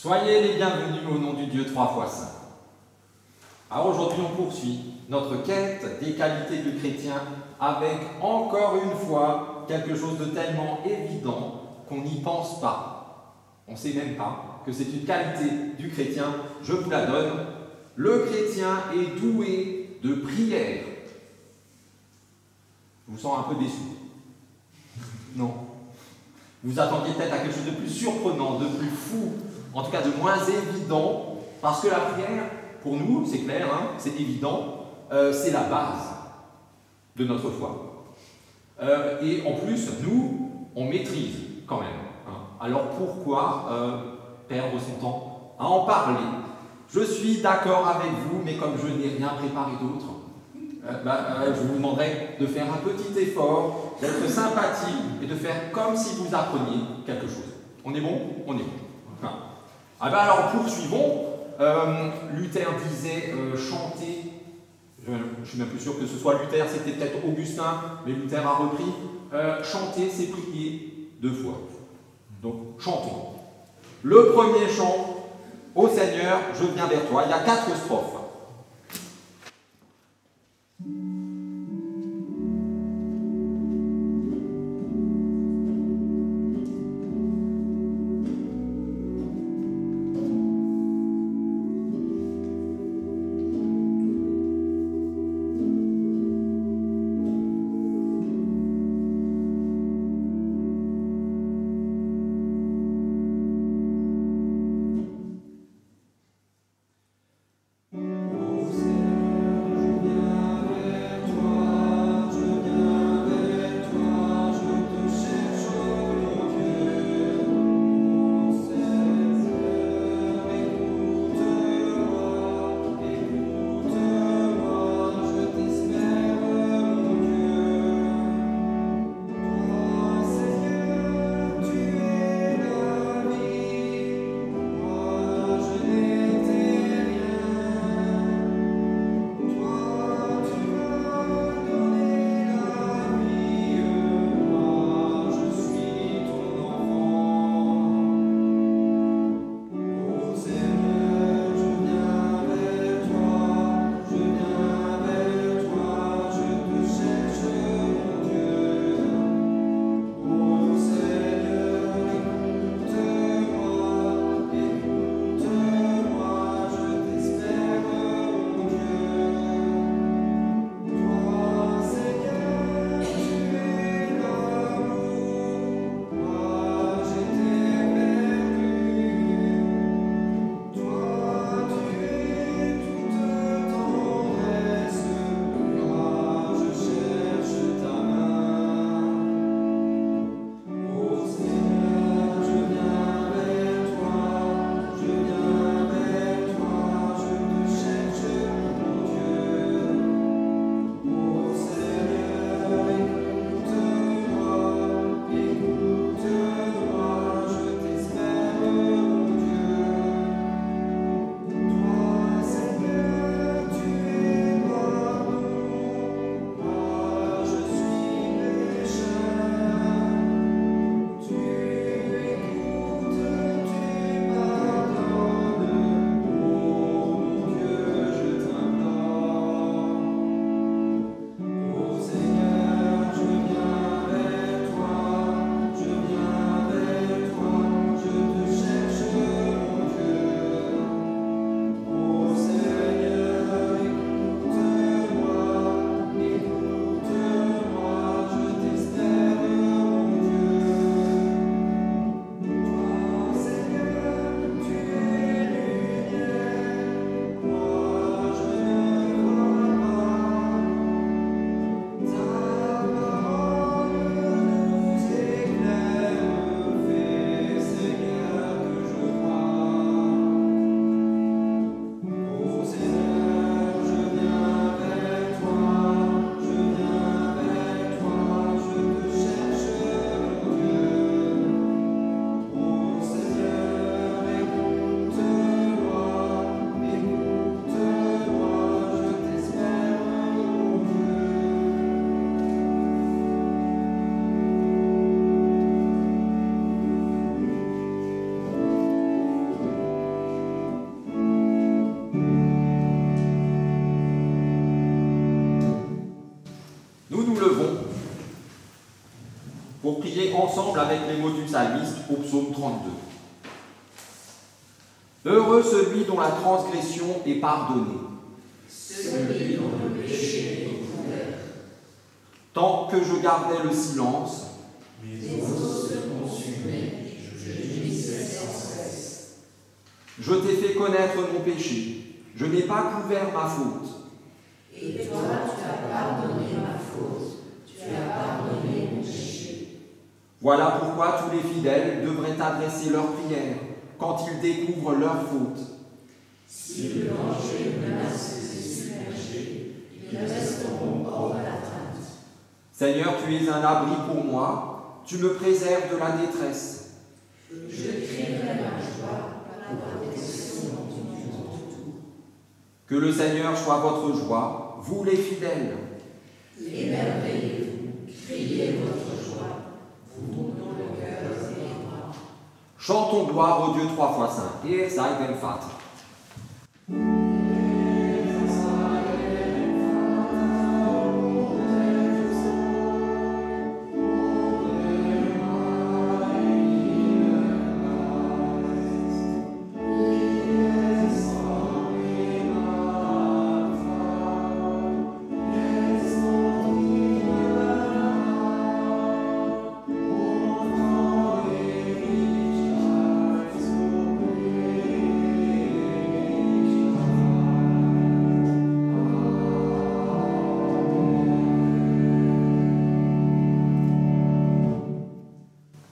Soyez les bienvenus au nom du Dieu 3 fois saint. Alors aujourd'hui on poursuit notre quête des qualités du chrétien avec encore une fois quelque chose de tellement évident qu'on n'y pense pas. On ne sait même pas que c'est une qualité du chrétien, je vous la donne. Le chrétien est doué de prière. Je vous sens un peu déçu. Non. Vous attendiez peut-être à quelque chose de plus surprenant, de plus fou, en tout cas de moins évident, parce que la prière, pour nous, c'est clair, hein, c'est évident, c'est la base de notre foi. Et en plus, nous, on maîtrise quand même. Hein. Alors pourquoi perdre son temps à en parler? Je suis d'accord avec vous, mais comme je n'ai rien préparé d'autre, je vous demanderai de faire un petit effort, d'être sympathique et de faire comme si vous appreniez quelque chose. On est bon? On est bon. Hein. Alors poursuivons. Luther disait chanter, je ne suis même plus sûr que ce soit Luther, c'était peut-être Augustin, mais Luther a repris, chanter c'est prier 2 fois. Donc chantons. Le premier chant, ô Seigneur, je viens vers toi, il y a 4 strophes. pour prier ensemble avec les mots du psalmiste au psaume 32. Heureux celui dont la transgression est pardonnée, celui dont le péché est couvert. Tant que je gardais le silence, mes os se consumaient, je gémissais sans cesse. Je t'ai fait connaître mon péché, je n'ai pas couvert ma faute. Et toi, tu as pardonné ma faute, tu as pardonné mon péché. Voilà pourquoi tous les fidèles devraient adresser leurs prières quand ils découvrent leurs fautes. Si le danger menace de les submerger, ils resteront hors d'atteinte. Seigneur, tu es un abri pour moi, tu me préserves de la détresse. Je crierai ma joie par la protection du tout. Que le Seigneur soit votre joie, vous les fidèles. Émerveillez-vous, criez votre joie, vous dont le cœur est libre. Chantons gloire au Dieu trois fois saint. Ihr seid dem Vater.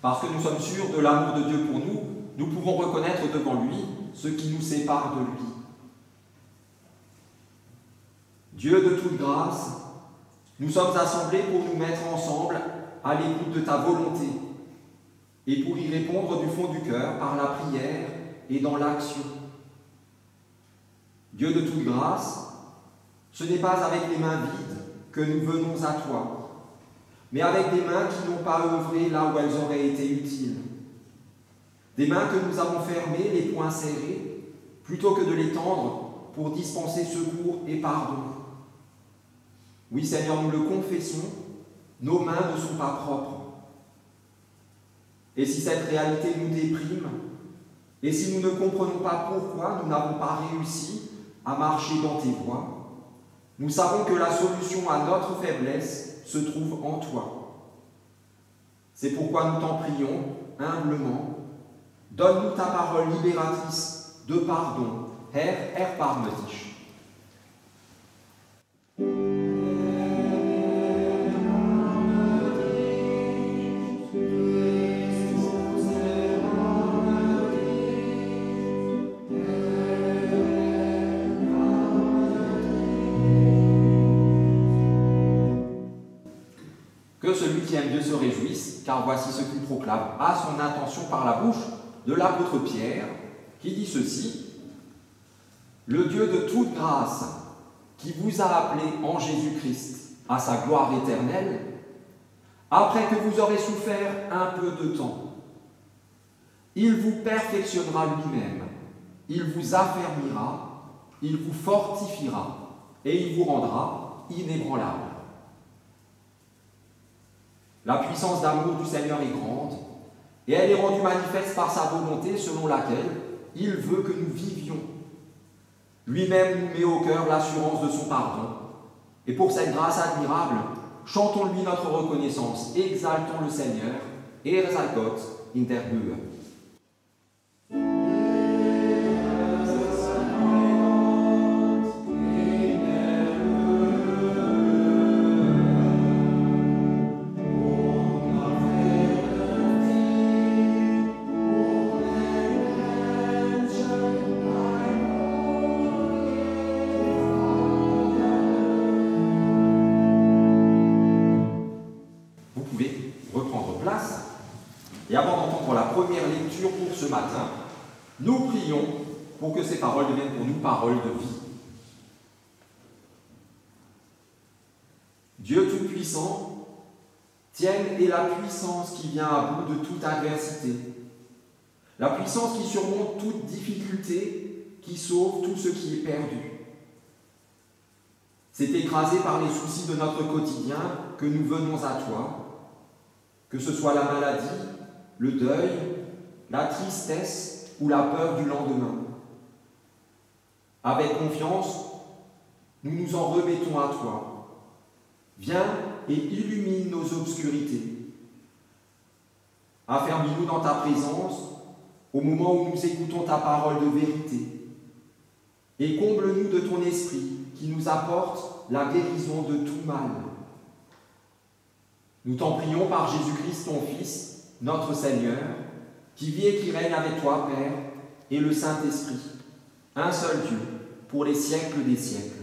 Parce que nous sommes sûrs de l'amour de Dieu pour nous, nous pouvons reconnaître devant lui ce qui nous sépare de lui. Dieu de toute grâce, nous sommes assemblés pour nous mettre ensemble à l'écoute de ta volonté et pour y répondre du fond du cœur par la prière et dans l'action. Dieu de toute grâce, ce n'est pas avec les mains vides que nous venons à toi, mais avec des mains qui n'ont pas œuvré là où elles auraient été utiles. Des mains que nous avons fermées, les poings serrés, plutôt que de les tendre pour dispenser secours et pardon. Oui, Seigneur, nous le confessons, nos mains ne sont pas propres. Et si cette réalité nous déprime, et si nous ne comprenons pas pourquoi nous n'avons pas réussi à marcher dans tes voies, nous savons que la solution à notre faiblesse se trouve en toi. C'est pourquoi nous t'en prions humblement. Donne-nous ta parole libératrice de pardon. Herr, erbarme dich. Que celui qui aime Dieu se réjouisse, car voici ce qu'il proclame à son intention par la bouche de l'apôtre Pierre, qui dit ceci: Le Dieu de toute grâce, qui vous a appelé en Jésus-Christ à sa gloire éternelle, après que vous aurez souffert un peu de temps, il vous perfectionnera lui-même, il vous affermira, il vous fortifiera, et il vous rendra inébranlable. La puissance d'amour du Seigneur est grande, et elle est rendue manifeste par sa volonté selon laquelle il veut que nous vivions. Lui-même nous met au cœur l'assurance de son pardon, et pour cette grâce admirable, chantons-lui notre reconnaissance, exaltons le Seigneur, er sei Gott in der Höhe. Et avant d'entendre la première lecture pour ce matin, nous prions pour que ces paroles deviennent pour nous paroles de vie. Dieu Tout-Puissant, tienne est la puissance qui vient à bout de toute adversité, la puissance qui surmonte toute difficulté, qui sauve tout ce qui est perdu. C'est écrasé par les soucis de notre quotidien que nous venons à toi, que ce soit la maladie, le deuil, la tristesse ou la peur du lendemain. Avec confiance, nous nous en remettons à toi. Viens et illumine nos obscurités. Affermis-nous dans ta présence au moment où nous écoutons ta parole de vérité. Et comble-nous de ton esprit qui nous apporte la guérison de tout mal. Nous t'en prions par Jésus-Christ, ton Fils, notre Seigneur, qui vit et qui règne avec toi, Père, et le Saint-Esprit, un seul Dieu, pour les siècles des siècles.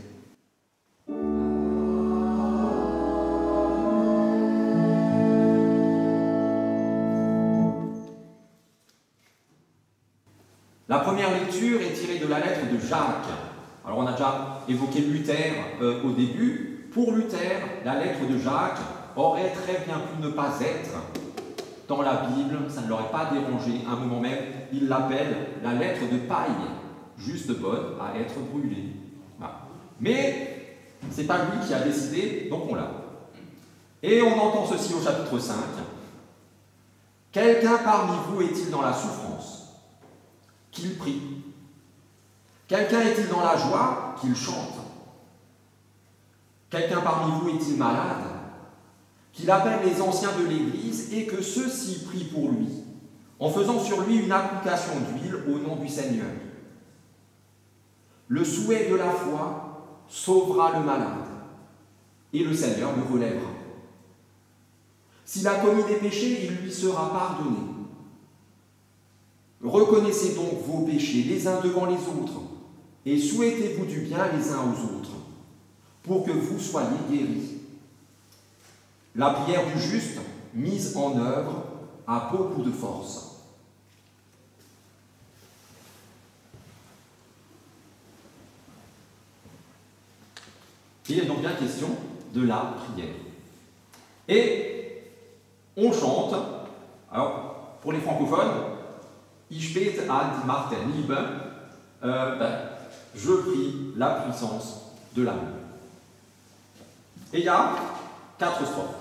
La première lecture est tirée de la lettre de Jacques. Alors on a déjà évoqué Luther au début. Pour Luther, la lettre de Jacques aurait très bien pu ne pas être dans la Bible, ça ne l'aurait pas dérangé. À un moment même, il l'appelle la lettre de paille, juste bonne à être brûlée. Voilà. Mais ce n'est pas lui qui a décidé, donc on l'a. Et on entend ceci au chapitre 5. Quelqu'un parmi vous est-il dans la souffrance? Qu'il prie. Quelqu'un est-il dans la joie? Qu'il chante. Quelqu'un parmi vous est-il malade? Qu'il appelle les anciens de l'Église et que ceux-ci prient pour lui, en faisant sur lui une application d'huile au nom du Seigneur. Le souhait de la foi sauvera le malade, et le Seigneur le relèvera. S'il a commis des péchés, il lui sera pardonné. Reconnaissez donc vos péchés les uns devant les autres, et souhaitez-vous du bien les uns aux autres, pour que vous soyez guéris. La prière du juste, mise en œuvre, a beaucoup de force. Il est donc bien question de la prière. Et on chante, alors pour les francophones, Ich bete an die Macht der Liebe, je prie la puissance de l'amour. Et il y a 4 strophes.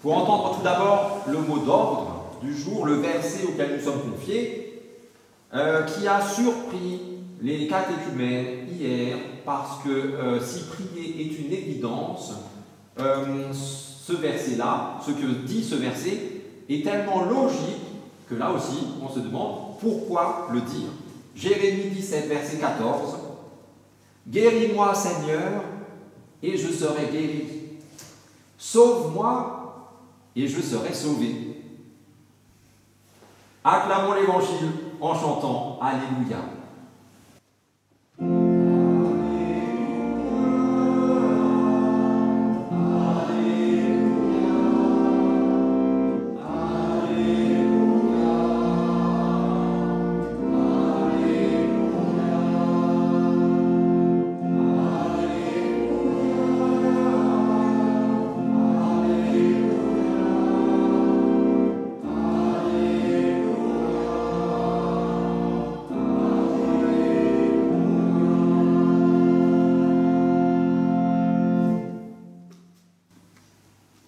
faut entendre tout d'abord le mot d'ordre du jour, le verset auquel nous sommes confiés, qui a surpris les catéchumènes hier, parce que si prier est une évidence, ce verset-là, ce que dit ce verset, est tellement logique que là aussi, on se demande pourquoi le dire. Jérémie 17, verset 14. « Guéris-moi, Seigneur, et je serai guéri. Sauve-moi, et je serai sauvé. » Acclamons l'Évangile en chantant « Alléluia ».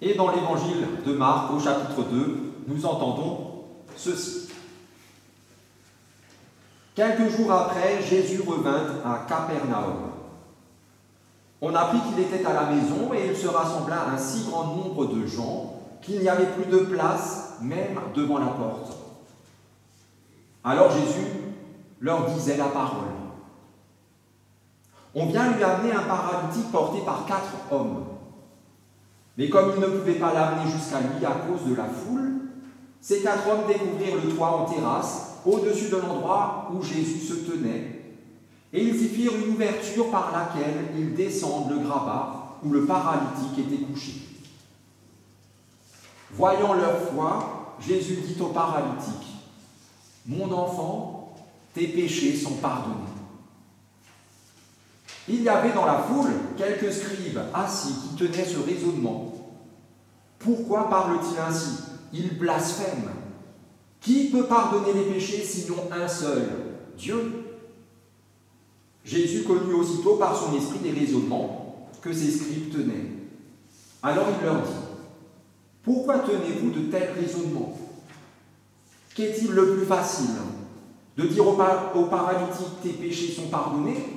Et dans l'évangile de Marc, au chapitre 2, nous entendons ceci. Quelques jours après, Jésus revint à Capernaum. On apprit qu'il était à la maison et il se rassembla un si grand nombre de gens qu'il n'y avait plus de place, même devant la porte. Alors Jésus leur disait la parole. On vient lui amener un paralytique porté par 4 hommes. Mais comme ils ne pouvaient pas l'amener jusqu'à lui à cause de la foule, ces 4 hommes découvrirent le toit en terrasse, au-dessus de l'endroit où Jésus se tenait, et ils y firent une ouverture par laquelle ils descendent le grabat où le paralytique était couché. Voyant leur foi, Jésus dit au paralytique : « Mon enfant, tes péchés sont pardonnés. » Il y avait dans la foule quelques scribes assis qui tenaient ce raisonnement. Pourquoi parle-t-il ainsi? Il blasphème. Qui peut pardonner les péchés sinon un seul, Dieu? Jésus connut aussitôt par son esprit les raisonnements que ces scribes tenaient. Alors il leur dit : pourquoi tenez-vous de tels raisonnements? Qu'est-il le plus facile? De dire au paralytique : tes péchés sont pardonnés?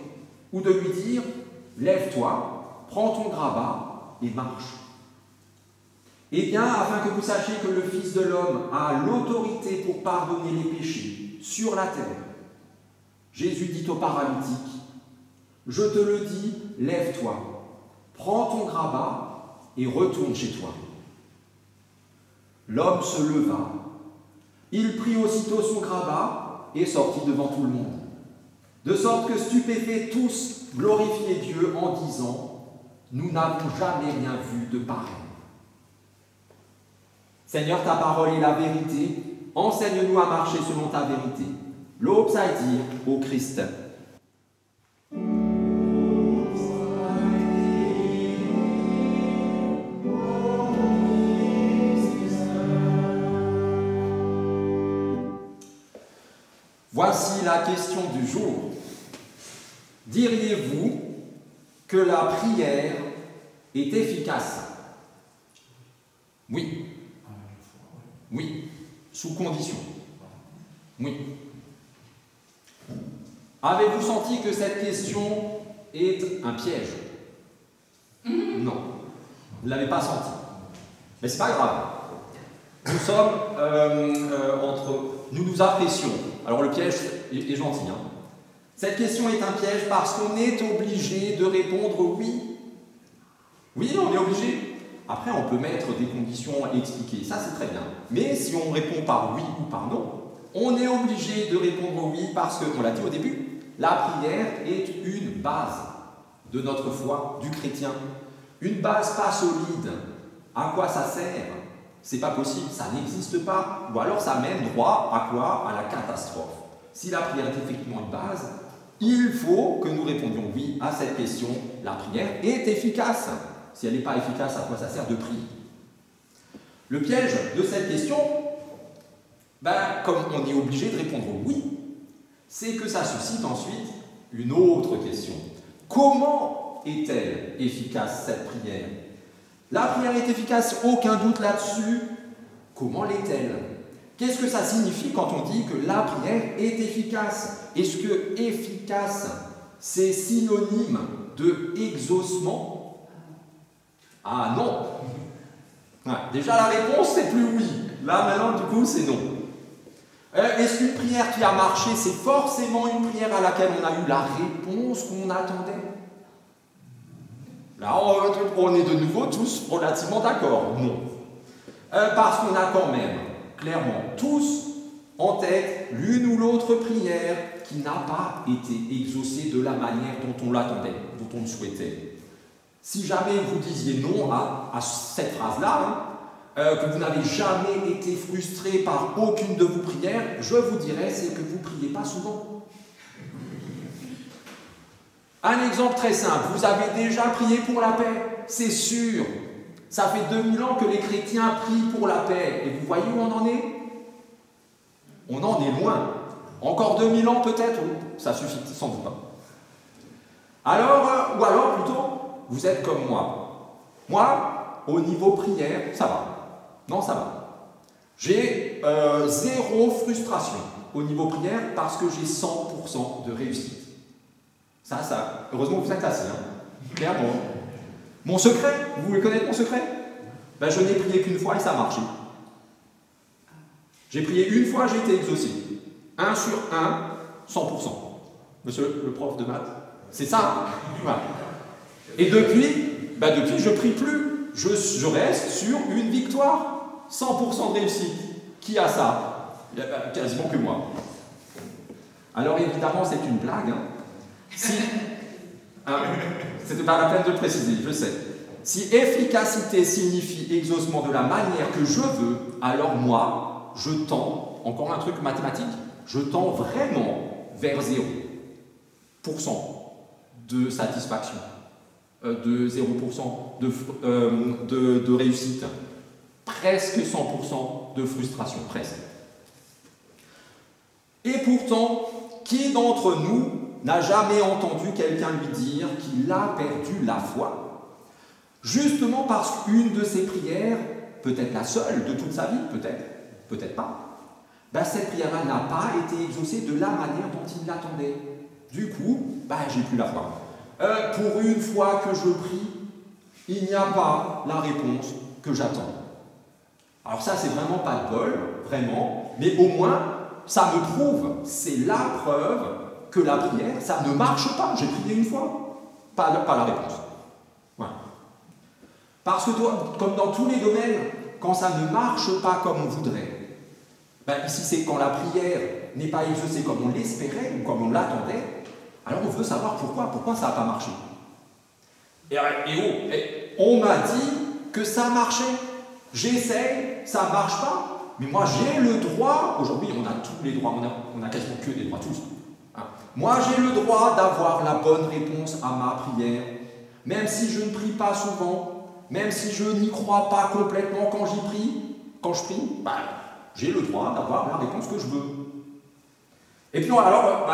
Ou de lui dire : lève-toi, prends ton grabat et marche. Eh bien, afin que vous sachiez que le Fils de l'homme a l'autorité pour pardonner les péchés sur la terre, Jésus dit au paralytique : je te le dis, lève-toi, prends ton grabat et retourne chez toi. L'homme se leva, il prit aussitôt son grabat et sortit devant tout le monde. De sorte que, stupéfaits tous, glorifiaient Dieu en disant : nous n'avons jamais rien vu de pareil. Seigneur, ta parole est la vérité. Enseigne-nous à marcher selon ta vérité. L'aube dire au Christ. Voici la question du jour. Diriez-vous que la prière est efficace? Oui. Oui. Sous condition. Oui. Avez-vous senti que cette question est un piège? Non. Vous ne l'avez pas senti. Mais ce n'est pas grave. Nous sommes nous nous apprécions. Alors le piège est gentil. Hein. Cette question est un piège parce qu'on est obligé de répondre oui. Oui, on est obligé. Après, on peut mettre des conditions expliquées. Ça, c'est très bien. Mais si on répond par oui ou par non, on est obligé de répondre oui parce que, on l'a dit au début, la prière est une base de notre foi, du chrétien. Une base pas solide. À quoi ça sert? C'est pas possible, ça n'existe pas. Ou alors ça mène droit à quoi? À la catastrophe. Si la prière est effectivement une base, il faut que nous répondions oui à cette question. La prière est efficace. Si elle n'est pas efficace, à quoi ça sert de prier? Le piège de cette question, comme on est obligé de répondre oui, c'est que ça suscite ensuite une autre question. Comment est-elle efficace, cette prière? La prière est efficace, aucun doute là-dessus. Comment l'est-elle? Qu'est-ce que ça signifie quand on dit que la prière est efficace? Est-ce que efficace, c'est synonyme de exaucement? Ah non! Ouais, déjà la réponse c'est plus oui. Là maintenant du coup c'est non. Est-ce qu'une prière qui a marché, c'est forcément une prière à laquelle on a eu la réponse qu'on attendait? Là on est de nouveau tous relativement d'accord. Non. Parce qu'on a quand même clairement tous en tête l'une ou l'autre prière qui n'a pas été exaucée de la manière dont on l'attendait, dont on le souhaitait. Si jamais vous disiez non à cette phrase-là, que vous n'avez jamais été frustré par aucune de vos prières, je vous dirais c'est que vous ne priez pas souvent. Un exemple très simple, vous avez déjà prié pour la paix, c'est sûr. Ça fait 2000 ans que les chrétiens prient pour la paix. Et vous voyez où on en est? On en est loin. Encore 2000 ans peut-être? Ça suffit sans doute pas. Alors, ou alors plutôt, vous êtes comme moi. Moi, au niveau prière, ça va. Non, ça va. J'ai zéro frustration au niveau prière parce que j'ai 100% de réussite. Ça, heureusement vous êtes assis, hein. Clairement. Mon secret, vous voulez connaître mon secret? Ben, je n'ai prié qu'une fois et ça a marché. J'ai prié une fois, j'ai été exaucé. 1 sur 1, 100%. Monsieur le prof de maths, c'est ça. Voilà. Et depuis, je ne prie plus. Je reste sur une victoire. 100% de réussite. Qui a ça? Quasiment que moi. Alors évidemment, c'est une blague. Hein. Si, c'était pas la peine de le préciser, je sais. Si efficacité signifie exaucement de la manière que je veux, alors moi, je tends, encore un truc mathématique, je tends vraiment vers 0% de satisfaction, de 0% de réussite, presque 100% de frustration, presque. Et pourtant, qui d'entre nous n'a jamais entendu quelqu'un lui dire qu'il a perdu la foi? Justement parce qu'une de ses prières, peut-être la seule de toute sa vie, peut-être pas, cette prière-là n'a pas été exaucée de la manière dont il l'attendait. Du coup, j'ai plus la foi. Pour une fois que je prie, il n'y a pas la réponse que j'attends. Alors ça, c'est vraiment pas de bol, vraiment, mais au moins, ça me prouve, c'est la preuve que la prière, ça ne marche pas. J'ai prié une fois, pas la réponse. Voilà. Parce que comme dans tous les domaines, quand ça ne marche pas comme on voudrait, ici c'est quand la prière n'est pas exaucée comme on l'espérait ou comme on l'attendait, alors on veut savoir pourquoi ça n'a pas marché. On m'a dit que ça marchait. J'essaye, ça ne marche pas, mais moi j'ai le droit, aujourd'hui on a tous les droits, on a quasiment que des droits tous. Hein. Moi j'ai le droit d'avoir la bonne réponse à ma prière, même si je ne prie pas souvent, même si je n'y crois pas complètement quand je prie, j'ai le droit d'avoir la réponse que je veux. Et puis alors,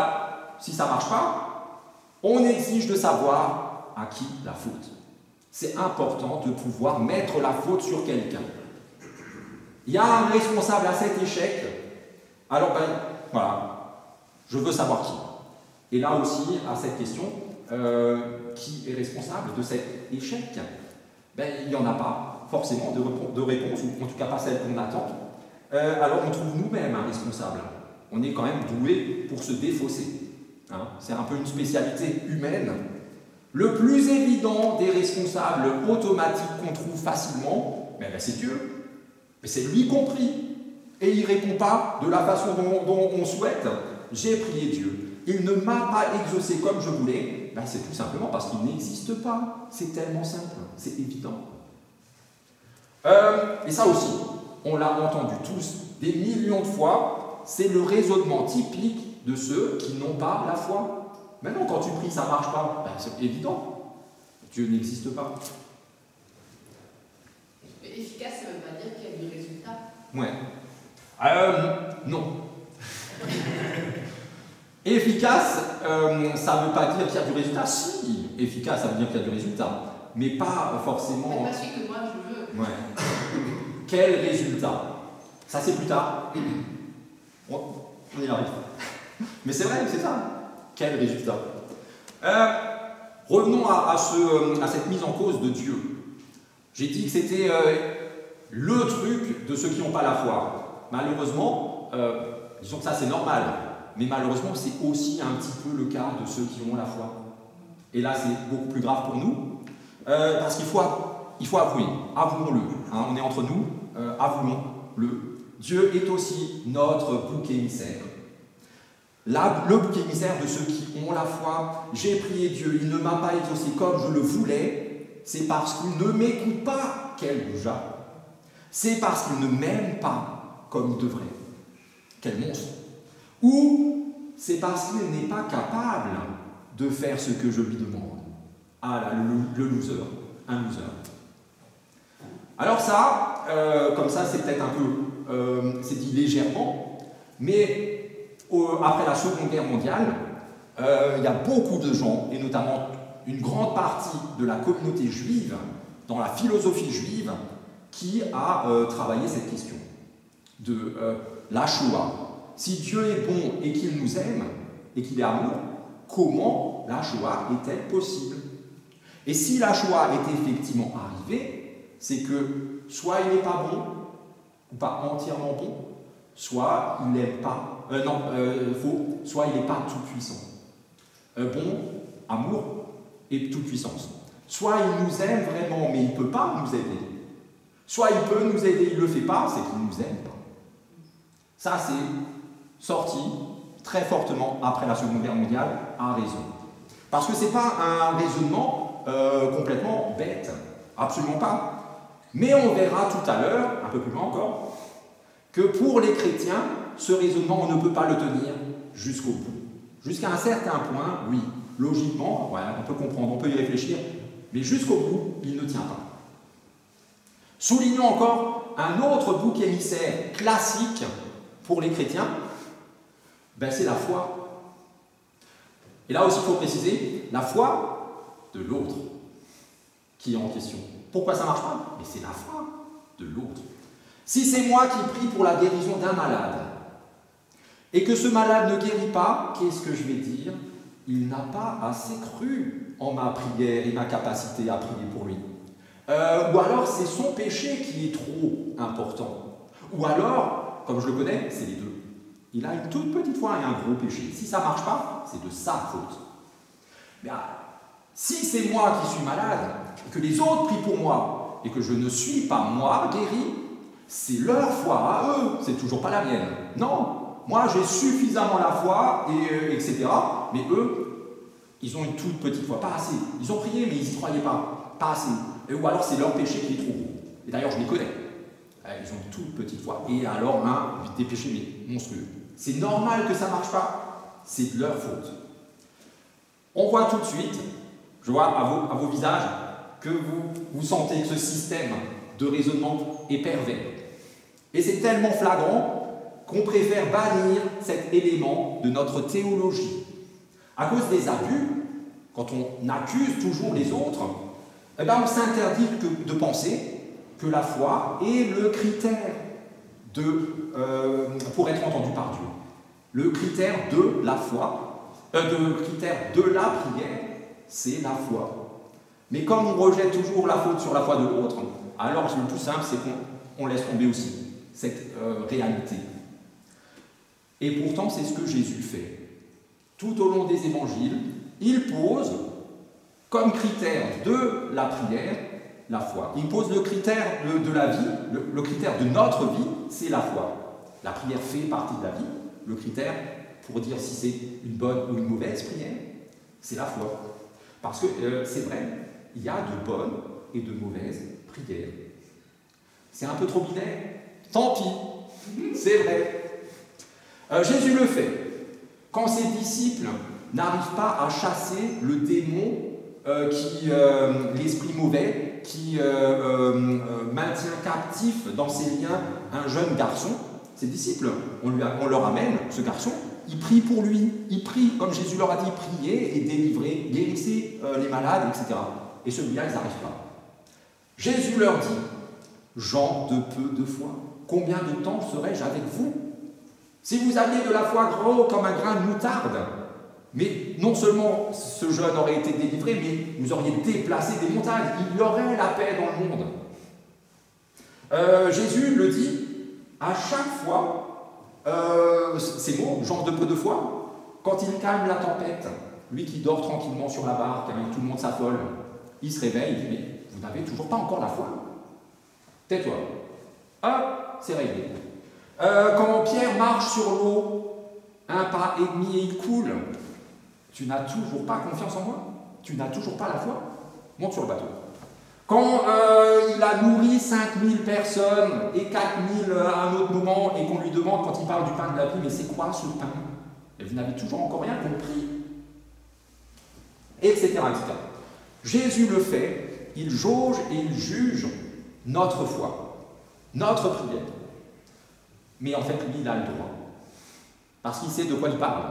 si ça ne marche pas, on exige de savoir à qui la faute. C'est important de pouvoir mettre la faute sur quelqu'un. Il y a un responsable à cet échec, alors je veux savoir qui. Et là aussi, à cette question, qui est responsable de cet échec? Il n'y en a pas forcément de réponse, ou en tout cas pas celle qu'on attend. Alors on trouve nous-mêmes un responsable. On est quand même doué pour se défausser. Hein. C'est un peu une spécialité humaine. Le plus évident des responsables automatiques qu'on trouve facilement, c'est Dieu. Mais c'est lui compris. Et il ne répond pas de la façon dont on souhaite. J'ai prié Dieu. Il ne m'a pas exaucé comme je voulais. C'est tout simplement parce qu'il n'existe pas. C'est tellement simple. C'est évident. Et ça aussi, on l'a entendu tous des millions de fois. C'est le raisonnement typique de ceux qui n'ont pas la foi. Maintenant, quand tu pries, ça ne marche pas. C'est évident. Dieu n'existe pas. Efficace, ça ne veut pas dire qu'il y a du résultat. Ouais. Non. Efficace, ça ne veut pas dire qu'il y a du résultat. Si, efficace, ça veut dire qu'il y a du résultat. mais pas forcément... Mais pas celui que moi je veux. Ouais. Quel résultat? Ça c'est plus tard. On y arrive. Mais c'est vrai, c'est ça. Quel résultat? Revenons à cette mise en cause de Dieu. J'ai dit que c'était le truc de ceux qui n'ont pas la foi. Malheureusement, disons que ça c'est normal, mais malheureusement c'est aussi un petit peu le cas de ceux qui ont la foi. Et là c'est beaucoup plus grave pour nous, parce qu'il faut avouer, avouons-le, hein, on est entre nous, avouons-le. Dieu est aussi notre bouc émissaire. Le bouc émissaire de ceux qui ont la foi. J'ai prié Dieu, il ne m'a pas exaucé comme je le voulais, c'est parce qu'il ne m'écoute pas, quel goujat. C'est parce qu'il ne m'aime pas comme il devrait. Quel monstre. Ou c'est parce qu'il n'est pas capable de faire ce que je lui demande. Ah là, le loser, un loser. Alors ça, comme ça, c'est peut-être un peu, c'est dit légèrement, mais après la Seconde Guerre mondiale, il y a beaucoup de gens, et notamment une grande partie de la communauté juive, dans la philosophie juive, qui a travaillé cette question de la Shoah. Si Dieu est bon et qu'il nous aime, et qu'il est amour, comment la Shoah est-elle possible? Et si la Shoah est effectivement arrivée, c'est que soit il n'est pas bon, ou pas entièrement bon, soit il n'aime pas, faux, soit il n'est pas tout-puissant. Bon, amour et toute-puissance. Soit il nous aime vraiment, mais il ne peut pas nous aider. Soit il peut nous aider, il ne le fait pas, c'est qu'il ne nous aime pas. Ça, c'est sorti très fortement après la Seconde Guerre mondiale, à raison. Parce que ce n'est pas un raisonnement complètement bête, absolument pas. Mais on verra tout à l'heure, un peu plus loin encore, que pour les chrétiens, ce raisonnement, on ne peut pas le tenir jusqu'au bout. Jusqu'à un certain point, oui, logiquement, ouais, on peut comprendre, on peut y réfléchir, mais jusqu'au bout, il ne tient pas. Soulignons encore un autre bouc émissaire classique pour les chrétiens, ben c'est la foi. Et là aussi, il faut préciser, la foi de l'autre qui est en question. Pourquoi ça ne marche pas? Mais c'est la foi de l'autre. Si c'est moi qui prie pour la guérison d'un malade, et que ce malade ne guérit pas, qu'est-ce que je vais dire? Il n'a pas assez cru en ma prière et ma capacité à prier pour lui. Ou alors c'est son péché qui est trop important. Ou alors, comme je le connais, c'est les deux. Il a une toute petite foi et un gros péché. Si ça ne marche pas, c'est de sa faute. Mais si c'est moi qui suis malade, et que les autres prient pour moi, et que je ne suis pas moi guéri, c'est leur foi à eux, c'est toujours pas la mienne. Non, moi j'ai suffisamment la foi, etc. Mais eux, ils ont une toute petite foi, pas assez. Ils ont prié, mais ils n'y croyaient pas, pas assez. Ou alors c'est leur péché qui est trop gros. Et d'ailleurs, je les connais. Ils ont une toute petite foi. Et alors, des péchés mais monstrueux. C'est normal que ça ne marche pas. C'est de leur faute. On voit tout de suite, je vois à vos visages, que vous sentez que ce système de raisonnement est pervers. Et c'est tellement flagrant qu'on préfère bannir cet élément de notre théologie. À cause des abus, quand on accuse toujours les autres, eh bien on s'interdit de penser que la foi est le critère pour être entendu par Dieu. Le critère de la foi, le critère de la prière, c'est la foi. Mais comme on rejette toujours la faute sur la foi de l'autre, alors le plus simple, c'est qu'on laisse tomber aussi cette réalité. Et pourtant, c'est ce que Jésus fait. Tout au long des évangiles, il pose comme critère de la prière la foi. Il pose le critère de la vie, le critère de notre vie, c'est la foi. La prière fait partie de la vie. Le critère pour dire si c'est une bonne ou une mauvaise prière, c'est la foi. Parce que c'est vrai, il y a de bonnes et de mauvaises prières. C'est un peu trop binaire. Tant pis, c'est vrai. Jésus le fait. Quand ses disciples n'arrivent pas à chasser le démon l'esprit mauvais qui maintient captif dans ses liens un jeune garçon, ses disciples, on leur amène ce garçon, ils prient pour lui, ils prient, comme Jésus leur a dit, priez et délivrez, guérissez les malades, etc. et celui-là, ils n'arrivent pas. Jésus leur dit, gens de peu de foi, combien de temps serai-je avec vous? Si vous aviez de la foi gros comme un grain de moutarde, mais non seulement ce jeune aurait été délivré, mais vous auriez déplacé des montagnes, il y aurait la paix dans le monde. Jésus le dit à chaque fois, ces mots, genre de peu de foi, quand il calme la tempête, lui qui dort tranquillement sur la barque, hein, tout le monde s'affole, il se réveille, il dit, mais vous n'avez toujours pas encore la foi? Tais-toi. Hop, c'est réglé. Quand Pierre marche sur l'eau, un pas et demi et il coule, tu n'as toujours pas confiance en moi? Tu n'as toujours pas la foi? Monte sur le bateau. Quand il a nourri 5000 personnes et 4000 à un autre moment, et qu'on lui demande, quand il parle du pain de la vie, mais c'est quoi ce pain? Et vous n'avez toujours encore rien compris. Etc., etc. Jésus le fait, il jauge et il juge notre foi, notre prière. Mais en fait, lui, il a le droit. Parce qu'il sait de quoi il parle.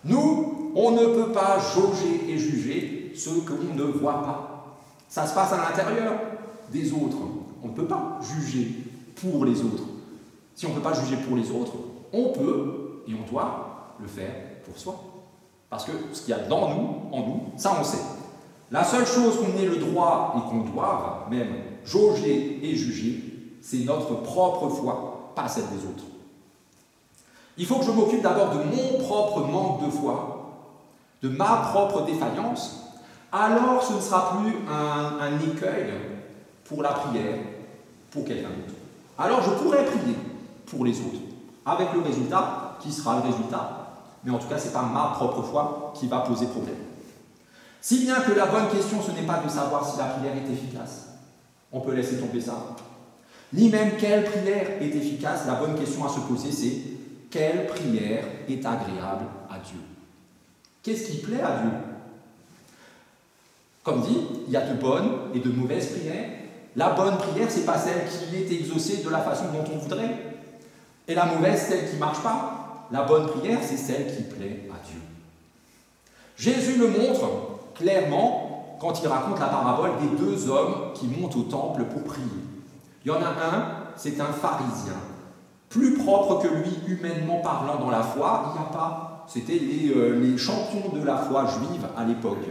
Nous, on ne peut pas jauger et juger ce qu'on ne voit pas. Ça se passe à l'intérieur des autres. On ne peut pas juger pour les autres. Si on ne peut pas juger pour les autres, on peut et on doit le faire pour soi. Parce que ce qu'il y a dans nous, en nous, ça on sait. La seule chose qu'on ait le droit et qu'on doit même jauger et juger, c'est notre propre foi, pas celle des autres. Il faut que je m'occupe d'abord de mon propre manque de foi, de ma propre défaillance, alors ce ne sera plus un écueil pour la prière, pour quelqu'un d'autre. Alors je pourrais prier pour les autres, avec le résultat qui sera le résultat, mais en tout cas ce n'est pas ma propre foi qui va poser problème. Si bien que la bonne question, ce n'est pas de savoir si la prière est efficace, on peut laisser tomber ça, ni même quelle prière est efficace, la bonne question à se poser c'est quelle prière est agréable à Dieu? Qu'est-ce qui plaît à Dieu? Comme dit, il y a de bonnes et de mauvaises prières. La bonne prière, ce n'est pas celle qui est exaucée de la façon dont on voudrait. Et la mauvaise, celle qui ne marche pas. La bonne prière, c'est celle qui plaît à Dieu. Jésus le montre clairement quand il raconte la parabole des deux hommes qui montent au temple pour prier. Il y en a un, c'est un pharisien. Plus propre que lui, humainement parlant dans la foi, il n'y a pas. C'était les champions de la foi juive à l'époque.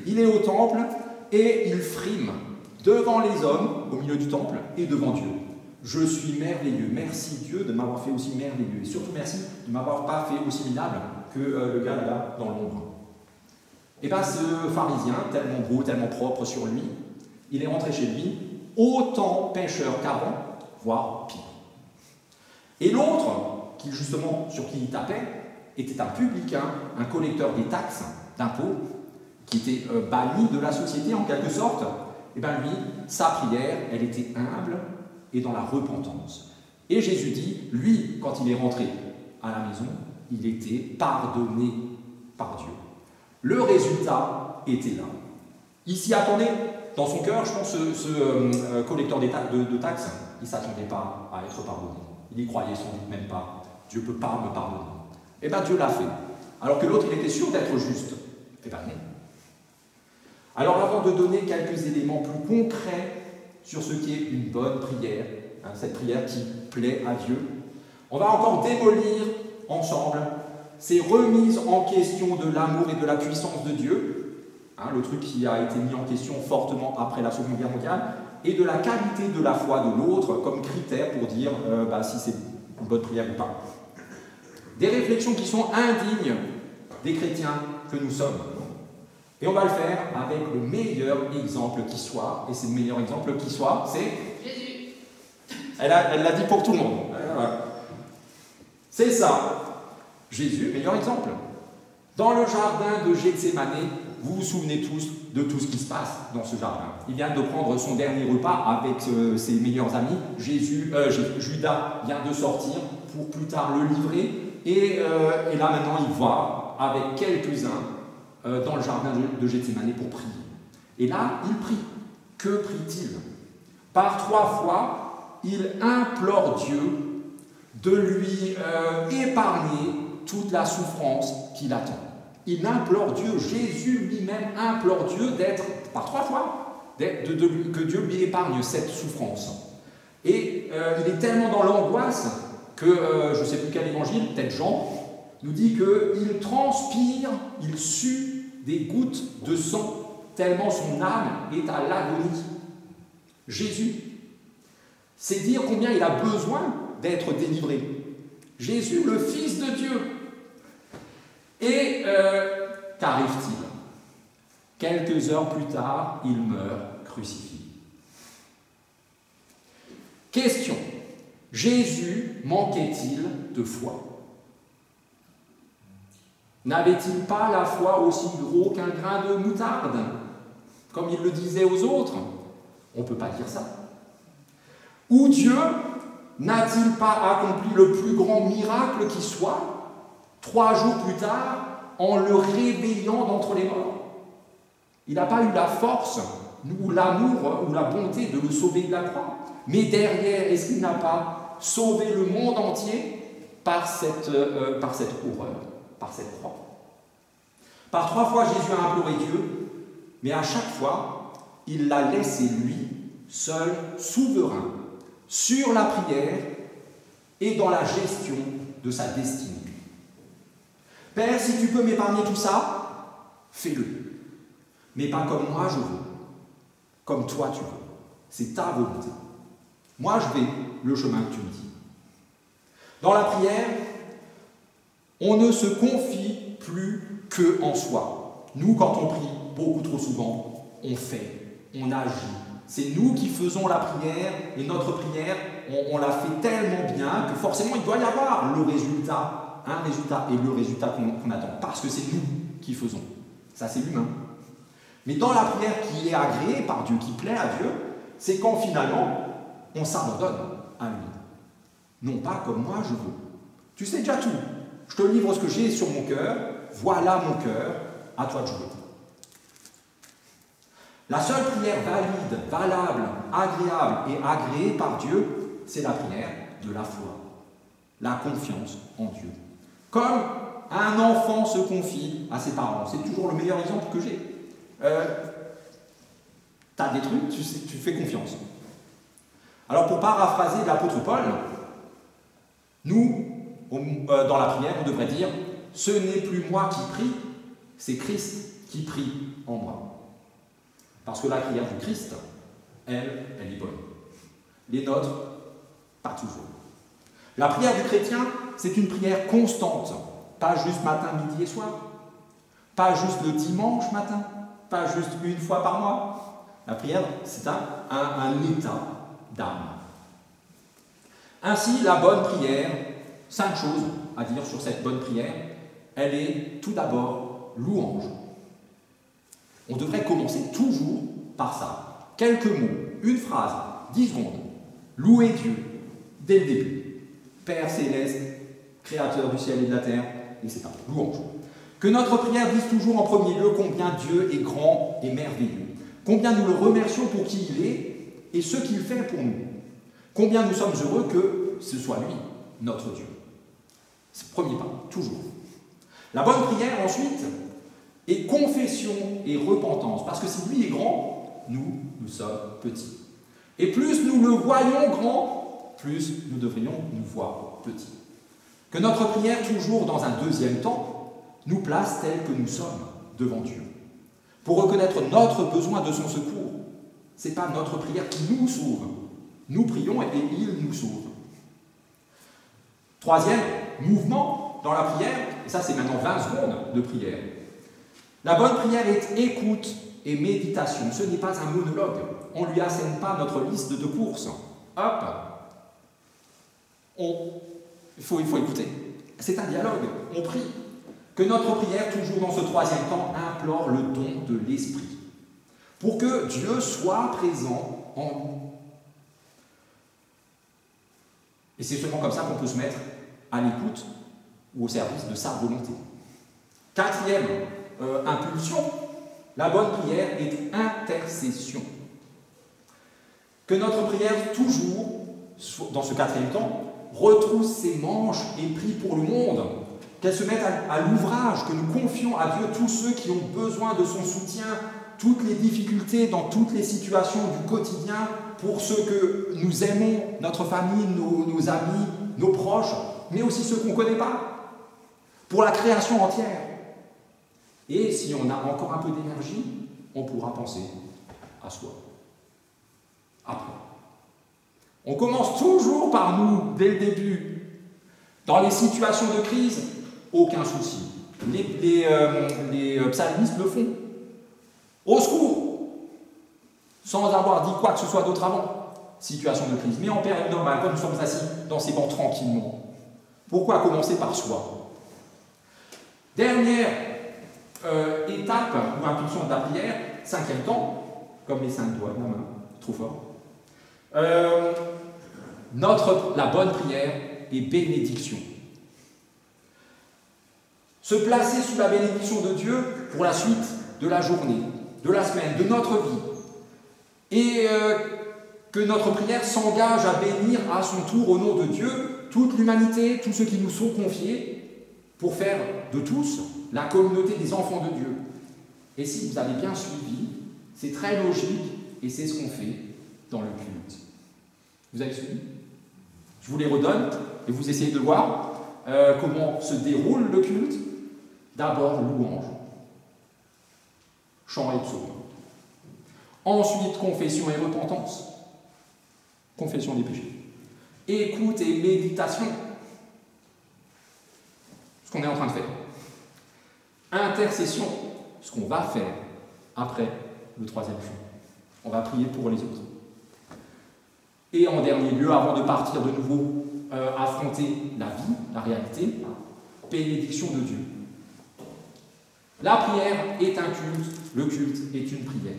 Il est au temple et il frime devant les hommes, au milieu du temple, et devant Dieu. Je suis merveilleux. Merci Dieu de m'avoir fait aussi merveilleux. Et surtout merci de ne m'avoir pas fait aussi minable que le gars là dans l'ombre. Et bien ce pharisien, tellement beau, tellement propre sur lui, il est rentré chez lui, autant pécheur qu'avant, voire pire. Et l'autre, qui justement sur qui il tapait, était un publicain, un collecteur des taxes, d'impôts, qui était banni de la société en quelque sorte. Et bien lui, sa prière, elle était humble et dans la repentance. Et Jésus dit, lui, quand il est rentré à la maison, il était pardonné par Dieu. Le résultat était là. Il s'y attendait. Dans son cœur, je pense, ce collecteur de taxes, il ne s'attendait pas à être pardonné. Il y croyait sans doute même pas. Dieu ne peut pas me pardonner. Et bien Dieu l'a fait. Alors que l'autre, il était sûr d'être juste. Et bien non. Alors avant de donner quelques éléments plus concrets sur ce qui est une bonne prière, hein, cette prière qui plaît à Dieu, on va encore démolir ensemble ces remises en question de l'amour et de la puissance de Dieu, hein, le truc qui a été mis en question fortement après la Seconde Guerre mondiale, et de la qualité de la foi de l'autre comme critère pour dire si c'est une bonne prière ou pas. Des réflexions qui sont indignes des chrétiens que nous sommes. Et on va le faire avec le meilleur exemple qui soit. Et c'est le meilleur exemple qui soit, c'est Jésus. Elle l'a dit pour tout le monde. C'est ça. Jésus, meilleur exemple. Dans le jardin de Gethsémanée, vous vous souvenez tous de tout ce qui se passe dans ce jardin. Il vient de prendre son dernier repas avec ses meilleurs amis. Judas vient de sortir pour plus tard le livrer. Et là maintenant, il va avec quelques-uns dans le jardin de Gethsémanée pour prier. Et là, il prie. Que prie-t-il? Par 3 fois, il implore Dieu de lui épargner toute la souffrance qui l'attend. il implore Dieu, Jésus lui-même implore Dieu d'être, par 3 fois, que Dieu lui épargne cette souffrance. Et il est tellement dans l'angoisse que, je ne sais plus quel évangile, peut-être Jean, nous dit qu'il transpire, il sue des gouttes de sang, tellement son âme est à l'agonie. Jésus, c'est dire combien il a besoin d'être délivré. Jésus, le Fils de Dieu. Et qu'arrive-t-il? Quelques heures plus tard, il meurt crucifié. Question. Jésus manquait-il de foi? N'avait-il pas la foi aussi gros qu'un grain de moutarde, comme il le disait aux autres? On ne peut pas dire ça. Ou Dieu n'a-t-il pas accompli le plus grand miracle qui soit, 3 jours plus tard, en le réveillant d'entre les morts? Il n'a pas eu la force, ou l'amour, ou la bonté de le sauver de la croix. Mais derrière, est-ce qu'il n'a pas sauvé le monde entier par cette horreur, par cette croix? Par 3 fois, Jésus a imploré Dieu, mais à chaque fois, il l'a laissé lui, seul, souverain, sur la prière et dans la gestion de sa destinée. Père, si tu peux m'épargner tout ça, fais-le. Mais pas comme moi je veux, comme toi tu veux. C'est ta volonté. Moi, je vais le chemin que tu me dis. Dans la prière, on ne se confie plus que en soi. Nous, quand on prie, beaucoup trop souvent, on fait, on agit. C'est nous qui faisons la prière, et notre prière, on la fait tellement bien que forcément, il doit y avoir le résultat, un résultat, et le résultat qu'on attend, parce que c'est nous qui faisons. Ça, c'est l'humain. Mais dans la prière qui est agréée par Dieu, qui plaît à Dieu, c'est quand finalement, on s'abandonne à lui. Non pas comme moi je veux. Tu sais déjà tout. Je te livre ce que j'ai sur mon cœur. Voilà mon cœur. À toi de jouer. La seule prière valide, valable, agréable et agréée par Dieu, c'est la prière de la foi. La confiance en Dieu. Comme un enfant se confie à ses parents. C'est toujours le meilleur exemple que j'ai. Tu as des trucs, tu fais confiance. Alors, pour paraphraser l'apôtre Paul, nous, dans la prière, on devrait dire « Ce n'est plus moi qui prie, c'est Christ qui prie en moi. » Parce que la prière du Christ, elle est bonne. Les nôtres, pas toujours. La prière du chrétien, c'est une prière constante. Pas juste matin, midi et soir. Pas juste le dimanche matin. Pas juste une fois par mois. La prière, c'est un état d'âme. Ainsi, la bonne prière, 5 choses à dire sur cette bonne prière. Elle est tout d'abord louange. On devrait commencer toujours par ça. Quelques mots, une phrase, 10 secondes. Louer Dieu dès le début. Père céleste, créateur du ciel et de la terre, etc. Louange. Que notre prière dise toujours en premier lieu combien Dieu est grand et merveilleux. Combien nous le remercions pour qui il est et ce qu'il fait pour nous. Combien nous sommes heureux que ce soit lui, notre Dieu. C'est le premier pas, toujours. La bonne prière, ensuite, est confession et repentance. Parce que si lui est grand, nous sommes petits. Et plus nous le voyons grand, plus nous devrions nous voir petits. Que notre prière, toujours dans un deuxième temps, nous place tels que nous sommes devant Dieu. Pour reconnaître notre besoin de son secours. Ce n'est pas notre prière qui nous sauve. Nous prions et il nous sauve. Troisième mouvement dans la prière, et ça c'est maintenant 20 secondes de prière. La bonne prière est écoute et méditation. Ce n'est pas un monologue. On ne lui assène pas notre liste de courses. Hop, il faut écouter. C'est un dialogue, on prie. Que notre prière, toujours dans ce troisième temps, implore le don de l'Esprit. Pour que Dieu soit présent en nous. Et c'est seulement comme ça qu'on peut se mettre à l'écoute ou au service de sa volonté. Quatrième impulsion, la bonne prière est intercession. Que notre prière, toujours, dans ce quatrième temps, retrousse ses manches et prie pour le monde. qu'elle se mette à l'ouvrage, que nous confions à Dieu tous ceux qui ont besoin de son soutien, toutes les difficultés dans toutes les situations du quotidien, pour ceux que nous aimons, notre famille, nos amis, nos proches, mais aussi ceux qu'on ne connaît pas, pour la création entière. Et si on a encore un peu d'énergie, on pourra penser à soi. Après. On commence toujours par nous, dès le début. Dans les situations de crise, aucun souci. Les psalmistes le font. Au secours, sans avoir dit quoi que ce soit d'autre avant. Situation de crise. Mais en période normale, quand nous sommes assis dans ces bancs tranquillement. Pourquoi commencer par soi? Dernière étape ou impulsion de la prière, 5e temps, comme les 5 doigts de la main, trop fort. La bonne prière est bénédiction. Se placer sous la bénédiction de Dieu pour la suite de la journée, de la semaine, de notre vie. Et que notre prière s'engage à bénir à son tour au nom de Dieu toute l'humanité, tous ceux qui nous sont confiés, pour faire de tous la communauté des enfants de Dieu. Et si vous avez bien suivi, c'est très logique et c'est ce qu'on fait dans le culte. Vous avez suivi? Je vous les redonne et vous essayez de voir comment se déroule le culte. D'abord, louange, chant et psaume. Ensuite, confession et repentance. Confession des péchés. Écoute et méditation. Ce qu'on est en train de faire. Intercession. Ce qu'on va faire après le 3e chant. On va prier pour les autres. Et en dernier lieu, avant de partir de nouveau affronter la vie, la réalité, bénédiction de Dieu. La prière est un culte, le culte est une prière.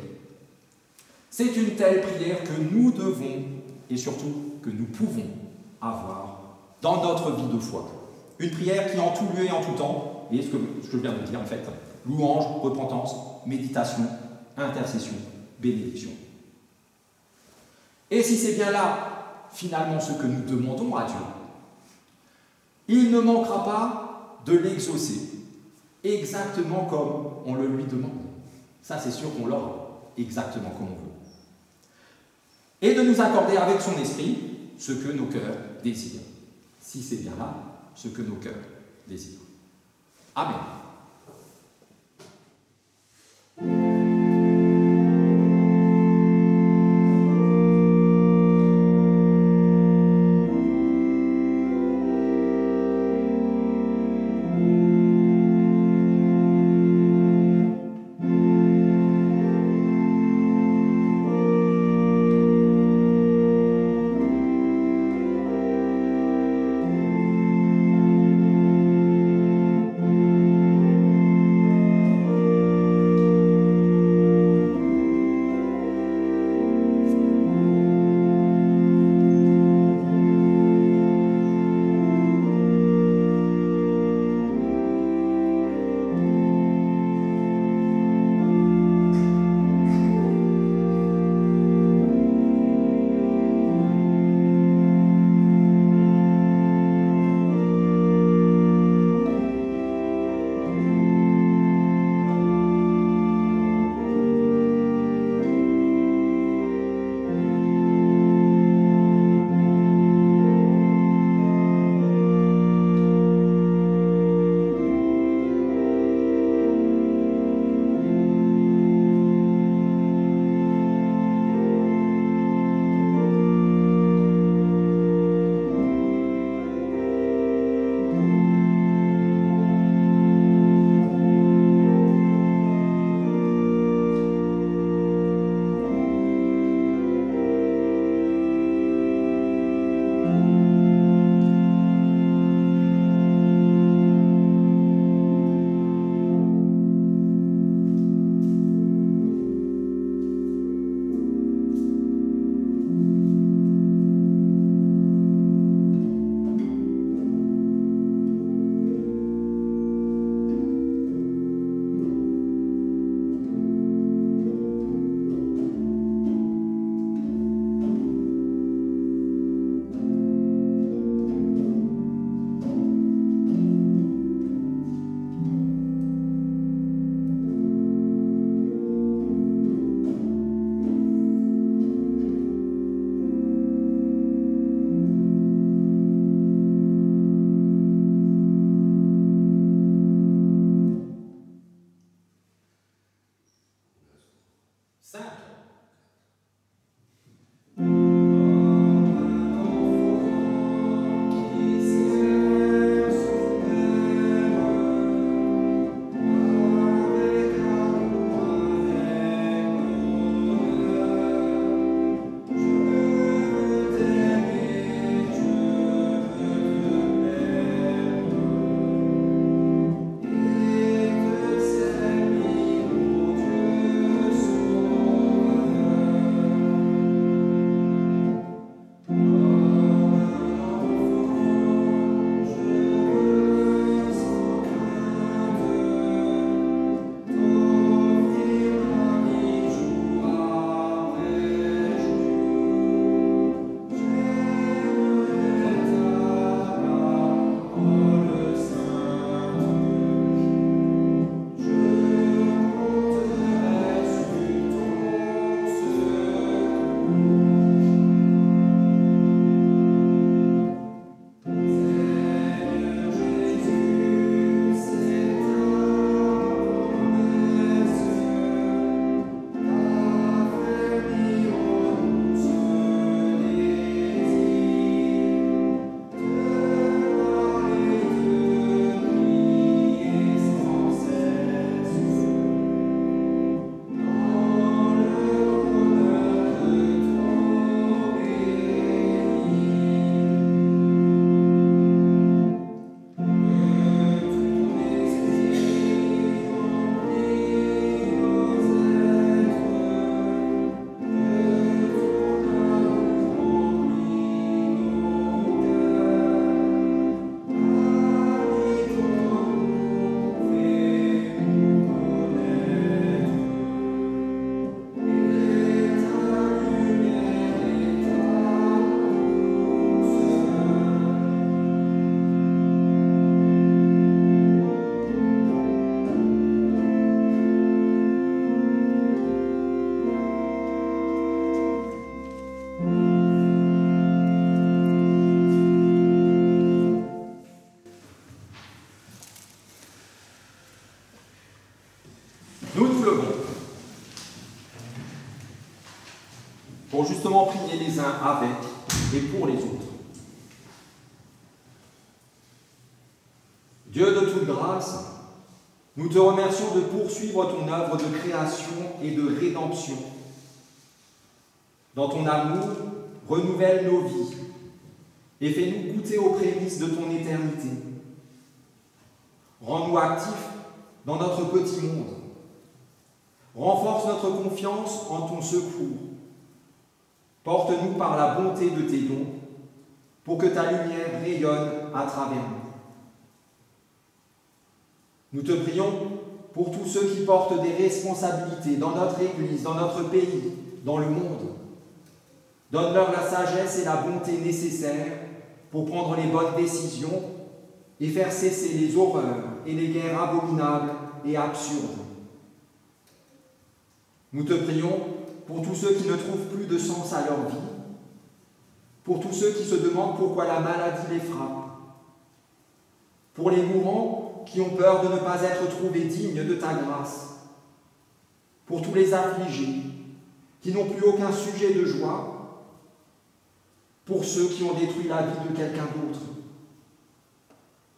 C'est une telle prière que nous devons, et surtout que nous pouvons avoir dans notre vie de foi. Une prière qui en tout lieu et en tout temps, et ce que je viens de dire en fait, louange, repentance, méditation, intercession, bénédiction. Et si c'est bien là, finalement, ce que nous demandons à Dieu, il ne manquera pas de l'exaucer, exactement comme on le lui demande. Ça, c'est sûr qu'on l'aura, exactement comme on veut. Et de nous accorder avec son esprit ce que nos cœurs désirent. Si c'est bien là, ce que nos cœurs désirent. Amen. pour justement prier les uns avec et pour les autres. Dieu de toute grâce, nous te remercions de poursuivre ton œuvre de création et de rédemption. Dans ton amour, renouvelle nos vies et fais-nous goûter aux prémices de ton éternité. Rends-nous actifs dans notre petit monde. Renforce notre confiance en ton secours. Porte-nous par la bonté de tes dons pour que ta lumière rayonne à travers nous. Nous te prions pour tous ceux qui portent des responsabilités dans notre Église, dans notre pays, dans le monde. Donne-leur la sagesse et la bonté nécessaires pour prendre les bonnes décisions et faire cesser les horreurs et les guerres abominables et absurdes. Nous te prions pour tous ceux qui ne trouvent plus de sens à leur vie, pour tous ceux qui se demandent pourquoi la maladie les frappe, pour les mourants qui ont peur de ne pas être trouvés dignes de ta grâce, pour tous les affligés qui n'ont plus aucun sujet de joie, pour ceux qui ont détruit la vie de quelqu'un d'autre.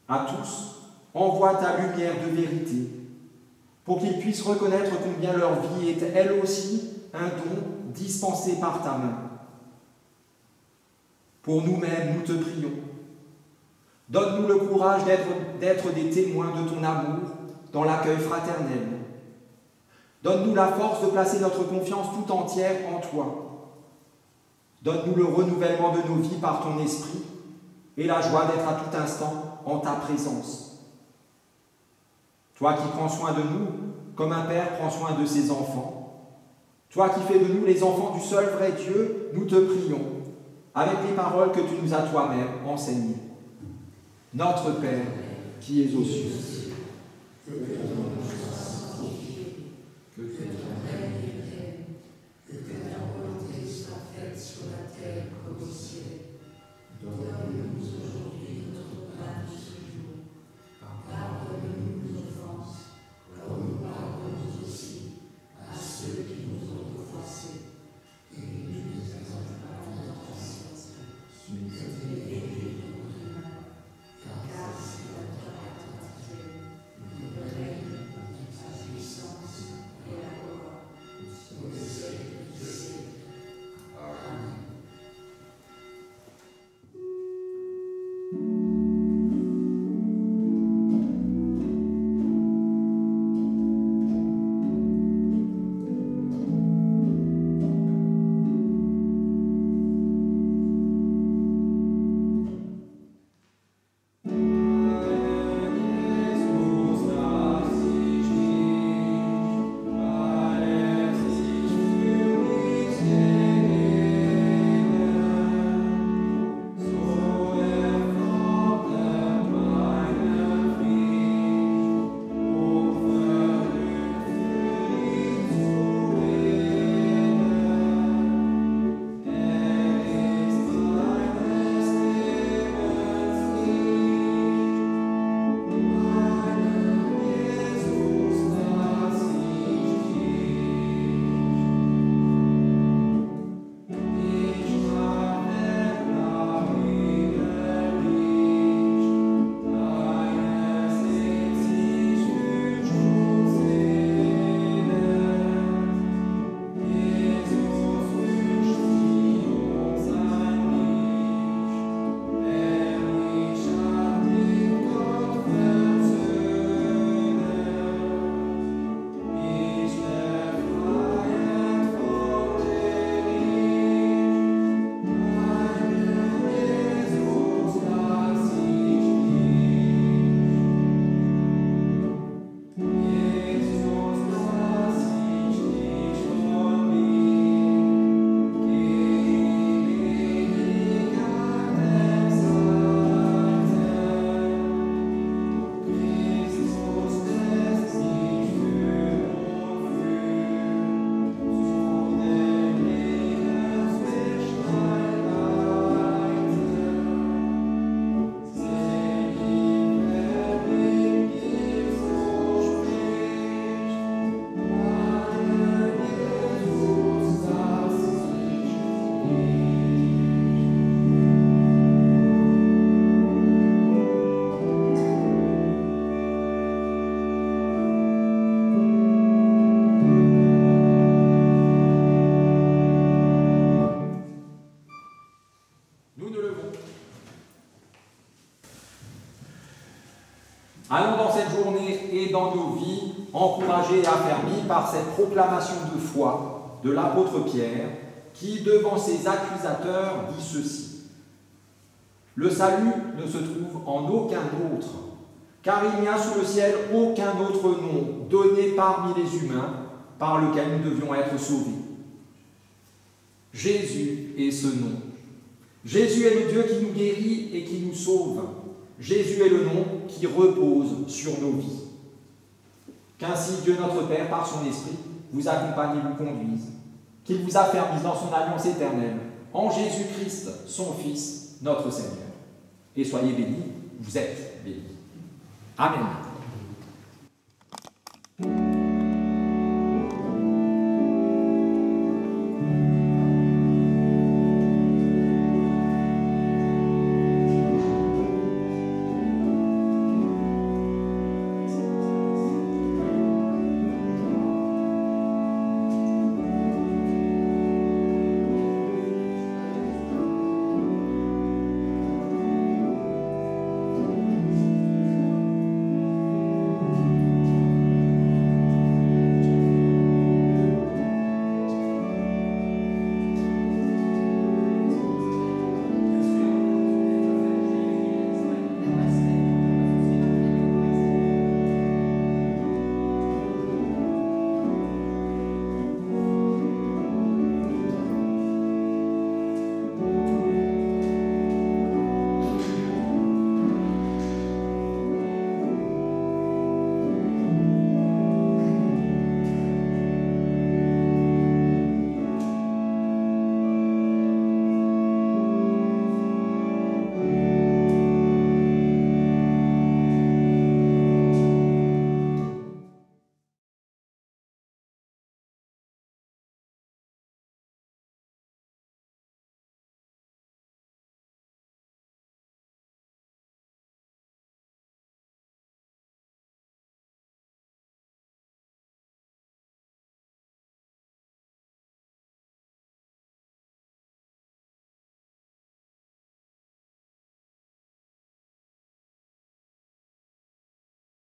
À tous, envoie ta lumière de vérité, pour qu'ils puissent reconnaître combien leur vie est elle aussi un don dispensé par ta main. Pour nous-mêmes, nous te prions. Donne-nous le courage d'être des témoins de ton amour dans l'accueil fraternel. Donne-nous la force de placer notre confiance tout entière en toi. Donne-nous le renouvellement de nos vies par ton esprit et la joie d'être à tout instant en ta présence. Toi qui prends soin de nous comme un père prend soin de ses enfants, toi qui fais de nous les enfants du seul vrai Dieu, nous te prions avec les paroles que tu nous as toi-même enseignées. Notre Père, qui es aux cieux, que ton nom soit sanctifié, que ton règne vienne, que ta volonté soit faite sur la terre comme au ciel. Donne-nous aujourd'hui notre pain de ce jour. Pardonne-nous nos offenses, comme nous pardonnons aussi à ceux qui nous ont offensés. Et ne nous présente pas en tentation, mais délivre-nous du mal. Car c'est la toi qui le règne, Allons dans cette journée et dans nos vies, encouragés et affermis par cette proclamation de foi de l'apôtre Pierre, qui, devant ses accusateurs, dit ceci. Le salut ne se trouve en aucun autre, car il n'y a sous le ciel aucun autre nom donné parmi les humains par lequel nous devions être sauvés. Jésus est ce nom. Jésus est le Dieu qui nous guérit et qui nous sauve. Jésus est le nom qui repose sur nos vies. Qu'ainsi Dieu notre Père, par son Esprit, vous accompagne et vous conduise, qu'il vous affermisse dans son alliance éternelle, en Jésus-Christ, son Fils, notre Seigneur. Et soyez bénis, vous êtes bénis. Amen.